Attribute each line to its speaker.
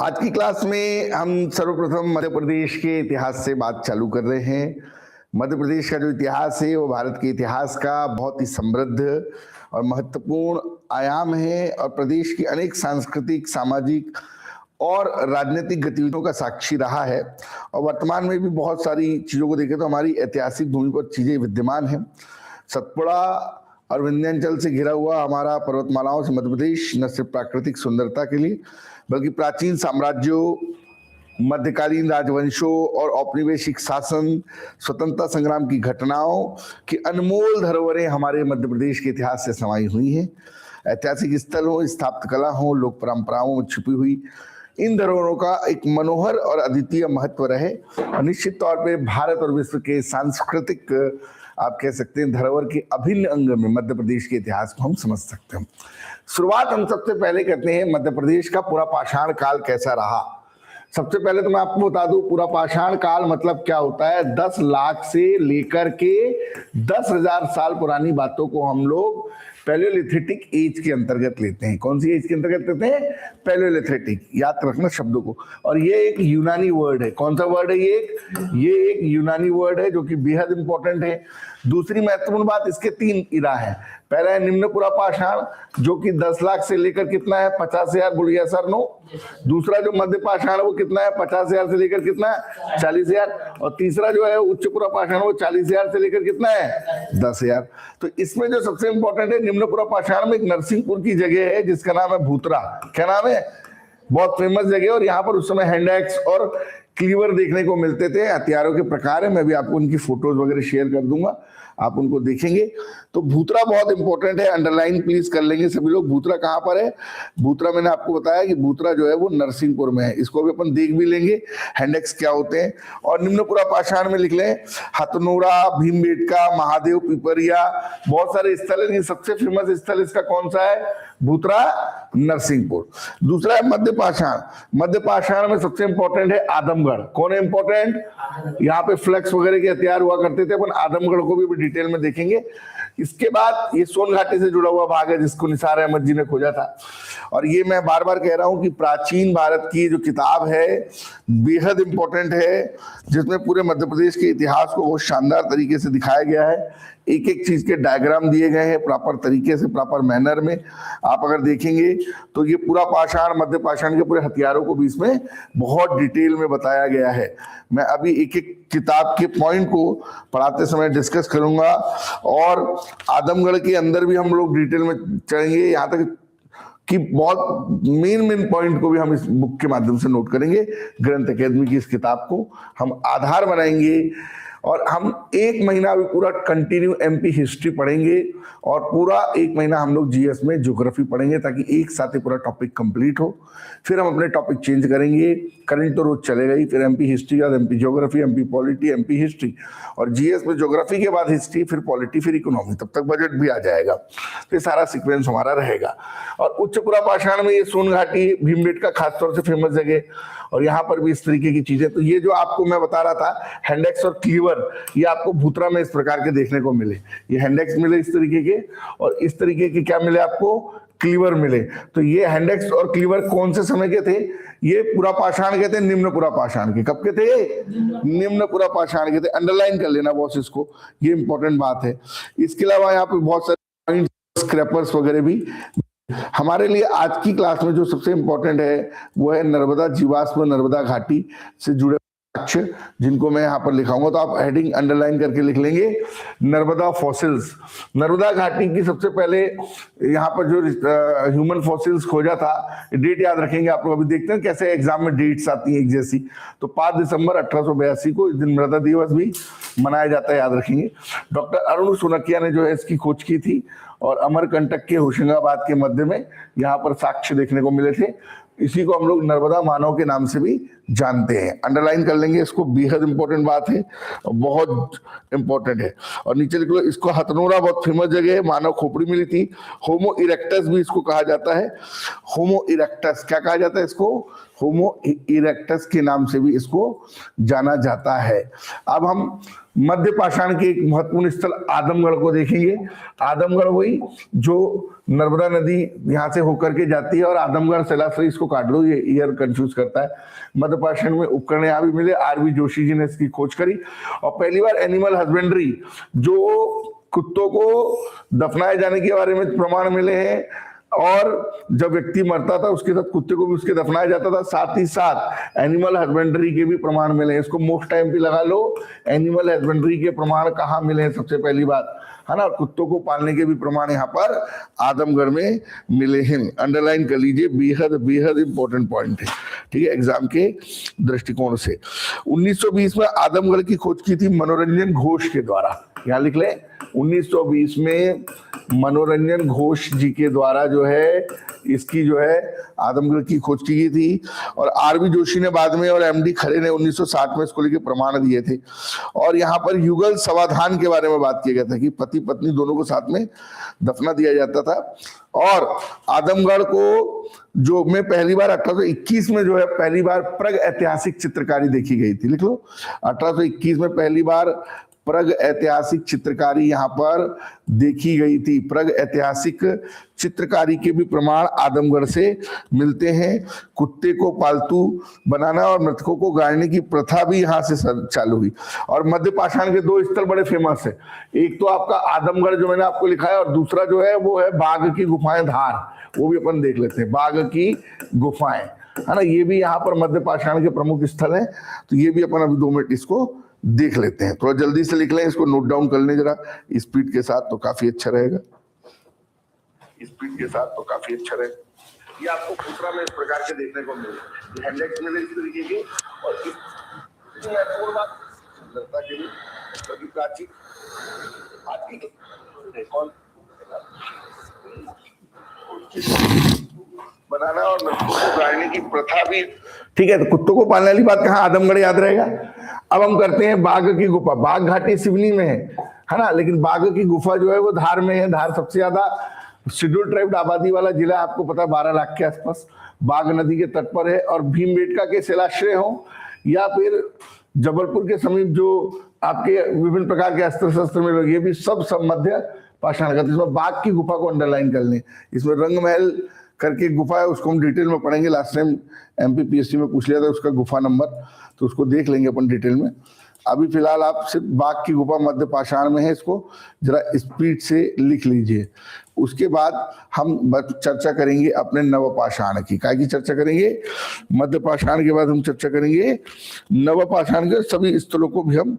Speaker 1: आज की क्लास में हम सर्वप्रथम मध्य प्रदेश के इतिहास से बात चालू कर रहे हैं। मध्य प्रदेश का जो इतिहास है वो भारत के इतिहास का बहुत ही समृद्ध और महत्वपूर्ण आयाम है और प्रदेश की अनेक सांस्कृतिक, सामाजिक और राजनीतिक गतिविधियों का साक्षी रहा है। और वर्तमान में भी बहुत सारी चीज़ों को देखें तो हमारी ऐतिहासिक भूमि पर चीज़ें विद्यमान हैं। सतपुड़ा और विंध्याचल से घिरा हुआ हमारा पर्वतमालाओं से मध्य प्रदेश न सिर्फ प्राकृतिक सुंदरता के लिए बल्कि प्राचीन साम्राज्यों, मध्यकालीन राजवंशों और औपनिवेशिक शासन, स्वतंत्रता संग्राम की घटनाओं की अनमोल धरोहरें हमारे मध्य प्रदेश के इतिहास से समाई हुई हैं। ऐतिहासिक स्थल हो, स्थापत्य कला हो, लोक परंपराओं में छिपी हुई इन धरोहरों का एक मनोहर और अद्वितीय महत्व रहे और निश्चित तौर पे भारत और विश्व के सांस्कृतिक आप कह सकते हैं धरोहर के अभिन्न अंग में मध्य प्रदेश के इतिहास को हम समझ सकते हैं। शुरुआत हम सबसे पहले करते हैं मध्य प्रदेश का पूरा पाषाण काल कैसा रहा। सबसे पहले तो मैं आपको बता दूं पूरा पाषाण काल मतलब क्या होता है। 10 लाख से लेकर के 10,000 साल पुरानी बातों को हम लोग पैलियोलिथिक एज के अंतर्गत लेते हैं। कौन सी एज के अंतर्गत लेते हैं? पैलियोलिथिक। याद रखना शब्दों को। और ये एक यूनानी वर्ड है। कौन सा वर्ड है ये एक यूनानी वर्ड है जो कि बेहद इंपॉर्टेंट है। दूसरी महत्वपूर्ण बात, इसके 3 इरा है। पहला है निम्न पुरा पाषाण जो कि 10 लाख से लेकर कितना है 50,000, बोलिए सर नो। दूसरा जो मध्य पाषाण वो कितना है 50,000 से लेकर कितना है 40,000। और तीसरा जो है उच्च पुरा पाषाण वो 40,000 से लेकर कितना है 10,000। तो इसमें जो सबसे इंपॉर्टेंट है निम्न पुरा पाषाण में एक नरसिंहपुर की जगह है जिसका नाम है भूतरा। क्या नाम है? बहुत फेमस जगह। और यहाँ पर उस समय हैंड एक्स और क्लीवर देखने को मिलते थे। हथियारों के प्रकार है, मैं भी आपको उनकी फोटोज वगैरह शेयर कर दूंगा, आप उनको देखेंगे। तो भूतरा बहुत इंपॉर्टेंट है, अंडरलाइन प्लीज कर लेंगे सभी लोग। भूतरा कहाँ पर है? भूतरा मैंने आपको बताया कि भूतरा जो है वो नरसिंहपुर में है। इसको भी अपन देख भी लेंगे हैंडेक्स क्या होते हैं। और निम्नपुरा पाषाण में लिख लें हथनोरा, भीमबेटका, महादेव, पिपरिया, बहुत सारे स्थल है। सबसे फेमस स्थल इसका कौन सा है? भूतरा, नरसिंहपुर। दूसरा है मध्य पाषाण। मध्य पाषाण में सबसे इंपॉर्टेंट है आदमगढ़। कौन है इंपॉर्टेंट? यहाँ पे फ्लेक्स वगैरह के हथियार हुआ करते थे, अपन आदमगढ़ को भी डिटेल में देखेंगे। इसके बाद ये सोन घाटी से जुड़ा हुआ भाग है जिसको निसार अहमद जी ने खोजा था। और ये मैं बार बार कह रहा हूं कि प्राचीन भारत की जो किताब है बेहद इंपॉर्टेंट है जिसमें पूरे मध्य प्रदेश के इतिहास को बहुत शानदार तरीके से दिखाया गया है। एक एक चीज के डायग्राम दिए गए हैं प्रॉपर तरीके से, प्रॉपर मैनर में। आप अगर देखेंगे तो ये पूरा पाषाण, मध्य पाषाण के पूरे हथियारों को भी इसमें बहुत डिटेल में बताया गया है। मैं अभी एक एक किताब के पॉइंट को पढ़ाते समय डिस्कस करूंगा और आदमगढ़ के अंदर भी हम लोग डिटेल में चलेंगे, यहाँ तक कि बहुत मेन पॉइंट को भी हम इस बुक के माध्यम से नोट करेंगे। ग्रंथ अकेडमी की इस किताब को हम आधार बनाएंगे और हम 1 महीना भी पूरा कंटिन्यू एमपी हिस्ट्री पढ़ेंगे और पूरा 1 महीना हम लोग जीएस में ज्योग्राफी पढ़ेंगे ताकि एक साथ ही पूरा टॉपिक कंप्लीट हो। फिर हम अपने टॉपिक चेंज करेंगे। करंट तो रोज चलेगा ही, फिर एमपी हिस्ट्री के बाद MP geography, MP polity, MP history और जीएस में ज्योग्राफी के बाद हिस्ट्री, फिर पॉलिटी, फिर इकोनॉमी, तब तक बजट भी आ जाएगा। तो ये सारा सीक्वेंस हमारा रहेगा। और उच्च पुरा पाषाण में ये सोन घाटी, भीमबेटका खासतौर से फेमस जगह और यहाँ पर भी इस तरीके की चीजें। तो ये जो आपको मैं बता रहा था हैंडेक्स और क्लीवर, ये आपको भूतरा में इस प्रकार के देखने को मिले। ये हैंडेक्स मिले इस तरीके के और इस तरीके के क्या मिले आपको? क्लीवर मिले। तो ये हैंडेक्स और क्लीवर कौन से समय के थे? ये पूरा पाषाण के थे, निम्न पुरा पाषाण के। कब के थे? निम्न पुरा पाषाण के थे। अंडरलाइन कर लेना बॉस इसको, ये इंपॉर्टेंट बात है। इसके अलावा यहाँ पे बहुत सारे स्क्रैपर्स वगैरह भी हमारे लिए आज की क्लास में जो सबसे इंपॉर्टेंट है वो है नर्मदा जीवाश्म, नर्मदा घाटी से जुड़े साक्ष्य, जिनको मैं यहाँ पर लिखाऊंगा तो आप हेडिंग अंडरलाइन करके लिख लेंगे नर्मदा फॉसिल्स। नर्मदा घाटी की सबसे पहले यहाँ पर जो ह्यूमन फॉसिल्स खोजा था, डेट याद रखेंगे आप लोग। अभी देखते हैं कैसे एग्जाम में डेट्स आती हैं एक जैसी। तो 5 दिसंबर 1882 को इस दिन मृदा दिवस भी मनाया जाता है, याद रखेंगे। डॉक्टर अरुण सुनकिया ने जो है इसकी खोज की थी और अमरकंटक के होशंगाबाद के मध्य में यहाँ पर साक्ष्य देखने को मिले थे। इसी को हम लोग नर्मदा मानव के नाम से भी जानते हैं। अंडरलाइन कर लेंगे इसको, बेहद इंपॉर्टेंट बात है, बहुत इंपॉर्टेंट है। और नीचे लिख लो इसको हथनोरा, बहुत फेमस जगह है, मानव खोपड़ी मिली थी। होमो इरेक्टस भी इसको कहा जाता है। होमो इरेक्टस क्या कहा जाता है इसको? होमो इरेक्टस के नाम से भी इसको जाना जाता है। अब हम मध्य पाषाण के एक महत्वपूर्ण स्थल आदमगढ़ को देखेंगे। आदमगढ़ वही जो नर्मदा नदी यहाँ से होकर के जाती है, और आदमगढ़ सैलासरी इसको काट लो, ये ईयर कंफ्यूज करता है। मध्य पाषाण में उपकरण यहाँ भी मिले, आरबी जोशी जी ने इसकी खोज करी। और पहली बार एनिमल हस्बेंड्री, जो कुत्तों को दफनाए जाने के बारे में प्रमाण मिले हैं, और जब व्यक्ति मरता था उसके साथ कुत्ते को भी उसके दफनाया जाता था, साथ ही साथ एनिमल हस्बेंड्री के भी प्रमाण मिले हैं। इसको मोस्ट टाइम पे लगा लो, एनिमल हस्बेंड्री के प्रमाण कहाँ मिले हैं सबसे पहली बात, है ना। कुत्तों को पालने के भी प्रमाण यहाँ पर आदमगढ़ में मिले हैं। अंडरलाइन कर लीजिए, बेहद बेहद इंपॉर्टेंट पॉइंट है, ठीक है, एग्जाम के दृष्टिकोण से। 1920 में आदमगढ़ की खोज की थी मनोरंजन घोष के द्वारा, यहाँ लिख लें। 1920 में मनोरंजन घोष जी के द्वारा जो है इसकी जो है आदमगढ़ की खोज की गई थी। और आरबी जोशी ने बाद में और एमडी खरे ने 1960 में इसको लेके प्रमाण दिए थे। और यहाँ पर युगल समाधान के बारे में बात किया गया था कि पति पत्नी दोनों को साथ में दफना दिया जाता था। और आदमगढ़ को जो में पहली बार 1821 में जो है पहली बार प्रग ऐतिहासिक चित्रकारी देखी गई थी, लिख लो। 1821 में पहली बार प्रग ऐतिहासिक चित्रकारी यहाँ पर देखी गई थी। प्रग ऐतिहासिक चित्रकारी के भी प्रमाण आदमगढ़ से मिलते हैं। कुत्ते को पालतू बनाना और मृतकों को गाड़ने की प्रथा भी यहाँ से चालू हुई। और मध्य पाषाण के दो स्थल बड़े फेमस है, एक तो आपका आदमगढ़ जो मैंने आपको लिखा है, और दूसरा जो है वो है बाघ की गुफाएं धार, वो भी अपन देख लेते हैं। बाघ की गुफाएं, है ना, ये भी यहाँ पर मध्य पाषाण के प्रमुख स्थल है। तो ये भी अपन अभी 2 मिनट इसको देख लेते हैं। थोड़ा जल्दी से लिख लें, इसको नोट डाउन कर लें जरा स्पीड के साथ, तो काफी अच्छा रहेगा। स्पीड के साथ तो काफी अच्छा रहेगा। ये आपको पूरा में इस प्रकार के देखने को मिले, हेडलाइट्स में इस तरीके के, और इस बात सुंदरता के लिए क्योंकि प्राचीन हाथी कौन बनाना और मृतकों को गाड़ने की प्रथा भी, ठीक है। तो कुत्तों को पालने वाली बात कहाँ, आदमगढ़ याद रहेगा। अब हम करते हैं बाघ की गुफा। बाघ घाटी सिवनी में है ना, लेकिन बाघ की गुफा जो है वो धार में है। धार सबसे ज्यादा शेड्यूल ट्राइब आबादी वाला जिला, आपको पता है, 12 लाख के आसपास, बाघ नदी के तट पर है। और भीमबेटका के शिलाश्रय हो या फिर जबलपुर के समीप जो आपके विभिन्न प्रकार के अस्त्र शस्त्र मिले, ये भी सब मध्य पाषाण का। इसमें बाघ की गुफा को अंडरलाइन कर लें। इसमें रंग महल करके गुफा है, उसको हम डिटेल में पढ़ेंगे। लास्ट टाइम एमपीपीएससी में पूछ लिया था उसका गुफा नंबर, तो उसको देख लेंगे अपन डिटेल में। अभी फिलहाल आप सिर्फ बाघ की गुफा मध्य पाषाण में है, इसको जरा स्पीड से लिख लीजिए। उसके बाद हम चर्चा करेंगे अपने नवपाषाण की। काय की चर्चा करेंगे? मध्य पाषाण के बाद हम चर्चा करेंगे नवपाषाण के सभी स्थलों को भी हम